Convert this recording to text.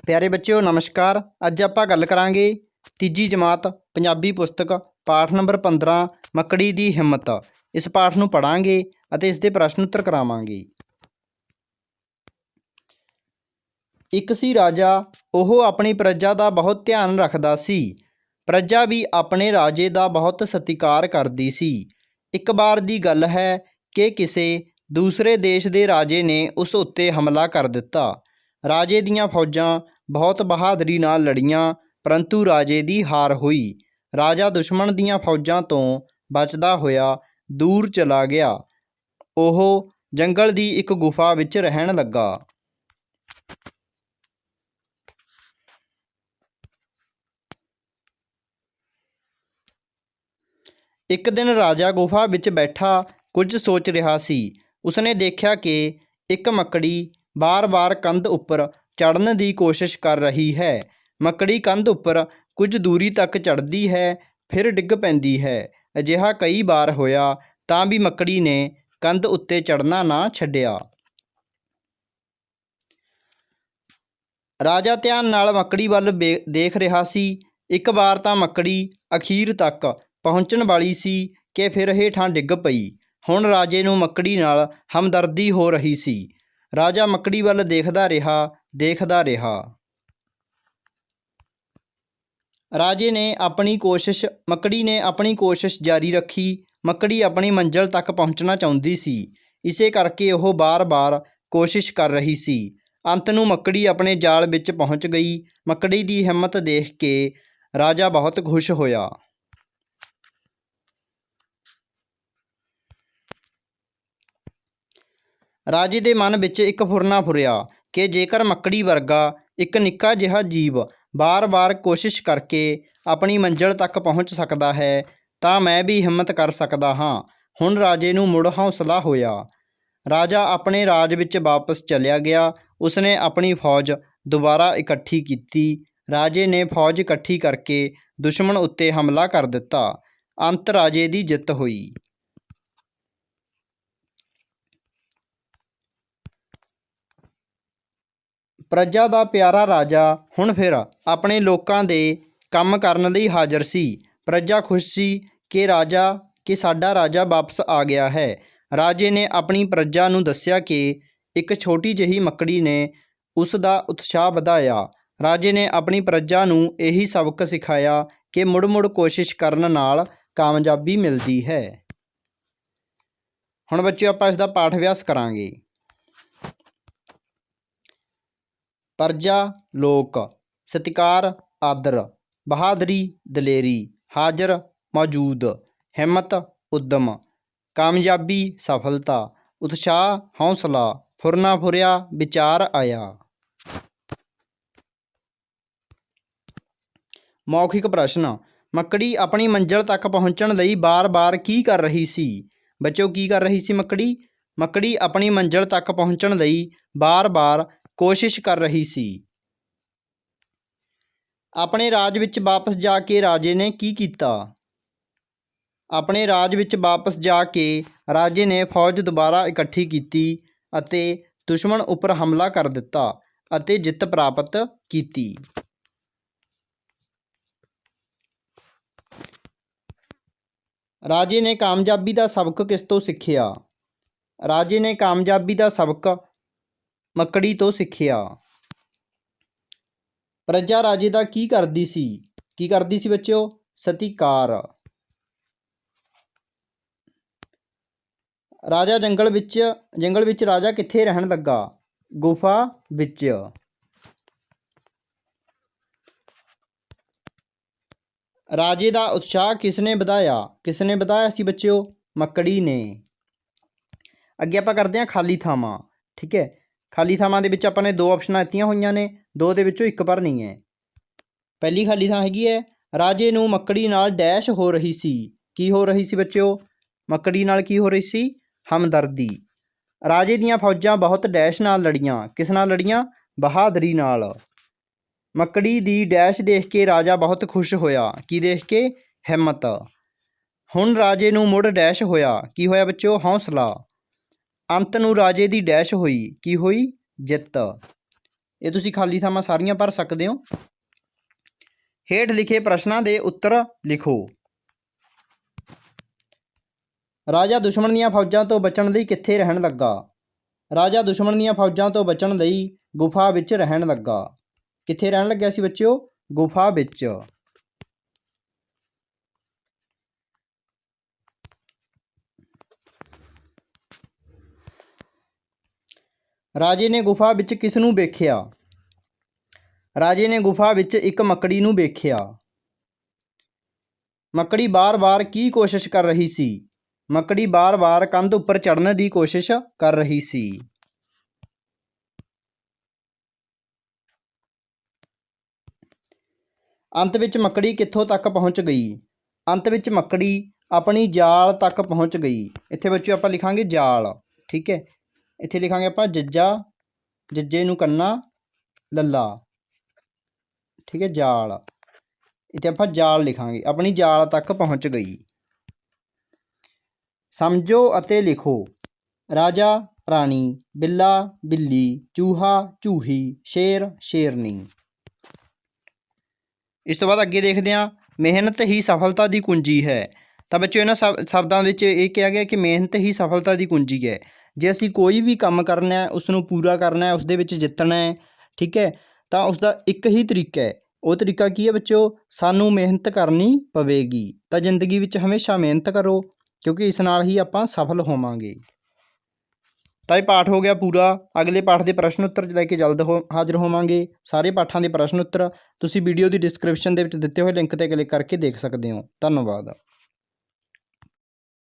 प्यारे बच्चों नमस्कार। अज आपां गल करांगे तीजी जमात पंजाबी पुस्तक पाठ नंबर 15 मकड़ी दी हिम्मत। इस पाठ नूं पढ़ांगे अते इसके प्रश्न उत्तर करावांगे। एक सी राजा, ਉਹ अपनी प्रजा का बहुत ध्यान रखदा सी। प्रजा भी अपने राजे का बहुत सत्कार करदी सी। एक बार दी गल है कि किसी दूसरे देश के राजे ने उस उत्ते हमला कर दिता। राजे दीयां फौजां बहुत बहादुरी नाल लड़ियां, परंतु राजे दी हार हुई। राजा दुश्मन दीयां फौजां तो बचदा होया दूर चला गया। ਉਹ जंगल दी एक गुफा विच रहन लगा। एक दिन राजा गुफा विच बैठा कुछ सोच रहा सी। उसने देखा कि एक मकड़ी बार बार कंध उपर चढ़न की कोशिश कर रही है। मकड़ी कंध उपर कुछ दूरी तक चढ़ती है, फिर डिग पैंदी है। अजिहा कई बार होया तां भी मकड़ी ने कंध उत्ते चढ़ना ना छड्डिया। राजा ध्यान नाल मकड़ी वल देख रहा सी। एक बार तां मकड़ी अखीर तक पहुँचण वाली सी कि फिर हेठां डिग पई। हुण राजे नूं मकड़ी नाल हमदर्दी हो रही सी। राजा मकड़ी वल देखदा रहा। मकड़ी ने अपनी कोशिश जारी रखी। मकड़ी अपनी मंजिल तक पहुँचना चाहुंदी सी, इसे करके वह बार बार कोशिश कर रही सी। अंत नूं मकड़ी अपने जाल विच पहुँच गई। मकड़ी दी हिम्मत देख के राजा बहुत खुश होया। राजे दे मन विच एक फुरना फुरिया कि जेकर मकड़ी वर्गा एक निक्का जिहा जीव बार बार कोशिश करके अपनी मंजिल तक पहुँच सकता है तां मैं भी हिम्मत कर सकदा हाँ। हुण राजे नूं मुड़ हौसला होया। राजा अपने राज विच वापस चलिया गया। उसने अपनी फौज दोबारा इकट्ठी की। राजे ने फौज इकट्ठी करके दुश्मन उत्ते हमला कर दिता। अंत राजे दी जित हुई। प्रजा का प्यारा राजा हुण फिर अपने लोकां दे काम करन लई हाज़र सी। प्रजा खुश सी कि साडा राजा वापस आ गया है। राजे ने अपनी प्रजा नूं दस्सिया कि एक छोटी जही मकड़ी ने उस दा उत्साह वधाया। राजे ने अपनी प्रजा नूं यही सबक सिखाया कि मुड़ मुड़ कोशिश करन नाल कामयाबी मिलदी है। हुण बच्चों आपां इसदा पाठ अभ्यास करांगे। प्रजा लोक, सत्कार आदर, बहादुरी दलेरी, हाज़र मौजूद, हिम्मत उद्यम, कामयाबी सफलता, उत्साह हौसला, फुरना फुरिया विचार आया। मौखिक प्रश्न। मकड़ी अपनी मंजिल तक पहुँचण लई बार बार की कर रही सी? बच्चों की कर रही सी मकड़ी? मकड़ी अपनी मंजिल तक पहुँचण लई बार बार कोशिश कर रही सी। अपने राज विच वापस जाके राजे ने की कीता? अपने राज विच वापस जाके राजे ने फौज दोबारा इकट्ठी की अते दुश्मन उपर हमला कर दिता अते जित प्राप्त की। राजे ने कामयाबी का सबक किस तो सीखिया? राजे ने कामयाबी का सबक मकड़ी तो सीखिया। प्रजा राजे का की करदी सी? की करदी सी बच्चों? सत्कार। राजा जंगल विच राजा कित्थे रहन लगा? गुफा विच। राजे का उत्साह किसने वधाया? किसने वधाया सी बच्चों? मकड़ी ने। अगे आपां करदे हां खाली थावां। ठीक है, खाली थावां दे विच आपां ने 2 ऑप्शनां दित्तियां होईयां ने, 2 दे विचों 1 भरनी है। पहली खाली थां हैगी है राजे नूं मकड़ी नाल डैश हो रही सी। की हो रही सी बच्चों? मकड़ी नाल की हो रही सी? हमदर्दी। राजे दीयां फौजां बहुत डैश नाल लड़ियां। किस नाल लड़ियां? बहादुरी नाल। मकड़ी दी डैश देख के राजा बहुत खुश होया। की देख के? हिम्मत। हुण राजे नूं मुड़ डैश होया। की होया बच्चों? हौसला। अंत नूं राजे दी डैश हुई। की हुई? जित। ਇਹ ਤੁਸੀਂ ਖਾਲੀ ਥਾਵਾਂ ਸਾਰੀਆਂ ਭਰ ਸਕਦੇ ਹੋ। ਹੇਠ ਲਿਖੇ ਪ੍ਰਸ਼ਨਾਂ ਦੇ ਉੱਤਰ ਲਿਖੋ। ਰਾਜਾ ਦੁਸ਼ਮਣ ਦੀਆਂ ਫੌਜਾਂ ਤੋਂ ਬਚਣ ਲਈ ਕਿੱਥੇ ਰਹਿਣ ਲੱਗਾ? ਰਾਜਾ ਦੁਸ਼ਮਣ ਦੀਆਂ ਫੌਜਾਂ ਤੋਂ ਬਚਣ ਲਈ ਗੁਫਾ ਵਿੱਚ ਰਹਿਣ ਲੱਗਾ। ਕਿੱਥੇ ਰਹਿਣ ਲੱਗਿਆ ਸੀ ਬੱਚਿਓ? ਗੁਫਾ ਵਿੱਚ। ਰਾਜੇ ਨੇ ਗੁਫਾ ਵਿੱਚ ਕਿਸ ਨੂੰ ਵੇਖਿਆ? ਰਾਜੇ ਨੇ ਗੁਫਾ ਵਿੱਚ ਇੱਕ ਮੱਕੜੀ ਨੂੰ ਵੇਖਿਆ। ਮੱਕੜੀ ਬਾਰ-ਬਾਰ ਕੀ ਕੋਸ਼ਿਸ਼ ਕਰ ਰਹੀ ਸੀ? ਮੱਕੜੀ ਬਾਰ-ਬਾਰ ਕੰਧ ਉੱਪਰ ਚੜ੍ਹਨ ਦੀ ਕੋਸ਼ਿਸ਼ ਕਰ ਰਹੀ ਸੀ। ਅੰਤ ਵਿੱਚ ਮੱਕੜੀ ਕਿੱਥੋਂ ਤੱਕ ਪਹੁੰਚ ਗਈ? ਅੰਤ ਵਿੱਚ ਮੱਕੜੀ ਆਪਣੀ ਜਾਲ ਤੱਕ ਪਹੁੰਚ ਗਈ। ਇੱਥੇ ਬੱਚਿਓ ਆਪਾਂ ਲਿਖਾਂਗੇ ਜਾਲ, ਠੀਕ ਹੈ। ਇੱਥੇ ਲਿਖਾਂਗੇ ਆਪਾਂ ਜੱਜਾ, ਜੱਜੇ ਨੂੰ ਕੰਨਾ, ਲੱਲਾ, ਠੀਕ ਹੈ, ਜਾਲ। ਇੱਥੇ ਆਪਾਂ ਜਾਲ ਲਿਖਾਂਗੇ, ਆਪਣੀ ਜਾਲ ਤੱਕ ਪਹੁੰਚ ਗਈ। ਸਮਝੋ ਅਤੇ ਲਿਖੋ। ਰਾਜਾ, ਰਾਣੀ, ਬਿੱਲਾ, ਬਿੱਲੀ, ਚੂਹਾ, ਚੂਹੀ, ਸ਼ੇਰ, ਸ਼ੇਰਨੀ। ਇਸ ਤੋਂ ਬਾਅਦ ਅੱਗੇ ਦੇਖਦੇ ਹਾਂ, ਮਿਹਨਤ ਹੀ ਸਫਲਤਾ ਦੀ ਕੁੰਜੀ ਹੈ। ਤਾਂ ਬੱਚਿਓ ਇਹਨਾਂ ਸ਼ਬਦਾਂ ਵਿੱਚ ਇਹ ਕਿਹਾ ਗਿਆ ਕਿ ਮਿਹਨਤ ਹੀ ਸਫਲਤਾ ਦੀ ਕੁੰਜੀ ਹੈ। ਜੇ ਅਸੀਂ ਕੋਈ ਵੀ ਕੰਮ ਕਰਨਾ ਹੈ, ਉਸ ਨੂੰ ਪੂਰਾ ਕਰਨਾ ਹੈ, ਉਸ ਦੇ ਵਿੱਚ ਜਿੱਤਣਾ ਹੈ, ਠੀਕ ਹੈ, ਤਾਂ ਉਸ ਦਾ ਇੱਕ ਹੀ ਤਰੀਕਾ ਹੈ। ਉਹ ਤਰੀਕਾ ਕੀ ਹੈ ਬੱਚਿਓ? ਸਾਨੂੰ ਮਿਹਨਤ ਕਰਨੀ ਪਵੇਗੀ। ਤਾਂ ਜ਼ਿੰਦਗੀ ਵਿੱਚ ਹਮੇਸ਼ਾ ਮਿਹਨਤ ਕਰੋ, ਕਿਉਂਕਿ ਇਸ ਨਾਲ ਹੀ ਆਪਾਂ ਸਫਲ ਹੋਵਾਂਗੇ। ਤਾਂ ਇਹ ਪਾਠ ਹੋ ਗਿਆ ਪੂਰਾ। ਅਗਲੇ ਪਾਠ ਦੇ ਪ੍ਰਸ਼ਨ ਉੱਤਰ ਲੈ ਕੇ ਜਲਦ ਹਾਜ਼ਰ ਹੋਵਾਂਗੇ। ਸਾਰੇ ਪਾਠਾਂ ਦੇ ਪ੍ਰਸ਼ਨ ਉੱਤਰ ਤੁਸੀਂ ਵੀਡੀਓ ਦੀ ਡਿਸਕ੍ਰਿਪਸ਼ਨ ਦੇ ਵਿੱਚ ਦਿੱਤੇ ਹੋਏ ਲਿੰਕ 'ਤੇ ਕਲਿੱਕ ਕਰਕੇ ਦੇਖ ਸਕਦੇ ਹੋ। ਧੰਨਵਾਦ।